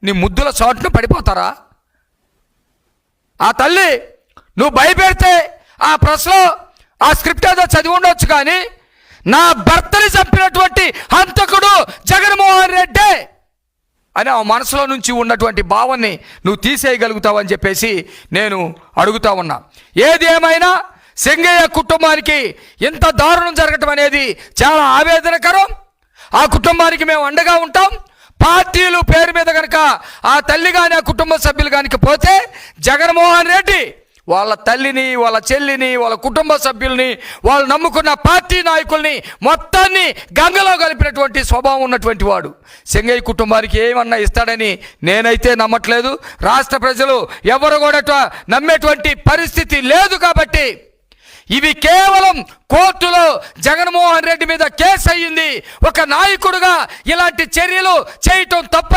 నీ ముద్దుల చాటును పడిపోతారా? ఆ తల్లి నువ్వు భయపెడితే ఆ ప్రశ్నలో ఆ స్క్రిప్ట్ ఏదో చదివి ఉండొచ్చు, కానీ నా భర్తని చంపినటువంటి హంతకుడు జగన్మోహన్ రెడ్డి అని ఆ మనసులో నుంచి ఉన్నటువంటి భావాన్ని నువ్వు తీసేయగలుగుతావని చెప్పేసి నేను అడుగుతా ఉన్నా. ఏది ఏమైనా సింగయ్య కుటుంబానికి ఇంత దారుణం జరగటం అనేది చాలా ఆవేదనకరం. ఆ కుటుంబానికి మేము అండగా ఉంటాం. పార్టీలు పేరు మీద కనుక ఆ తల్లి కానీ ఆ కుటుంబ సభ్యులు కనుక పోతే జగన్మోహన్ రెడ్డి వాళ్ళ తల్లిని, వాళ్ళ చెల్లిని, వాళ్ళ కుటుంబ సభ్యుల్ని, వాళ్ళు నమ్ముకున్న పార్టీ నాయకుల్ని మొత్తాన్ని గంగలో కలిపినటువంటి స్వభావం ఉన్నటువంటి వాడు. సింగయ్య కుటుంబానికి ఏమన్నా ఇస్తాడని నేనైతే నమ్మట్లేదు. రాష్ట్ర ప్రజలు ఎవరు కూడా నమ్మేటువంటి పరిస్థితి లేదు. కాబట్టి ఇవి కేవలం కోర్టులో జగన్మోహన్ రెడ్డి మీద కేసు అయ్యింది. ఒక నాయకుడుగా ఇలాంటి చర్యలు చేయటం తప్ప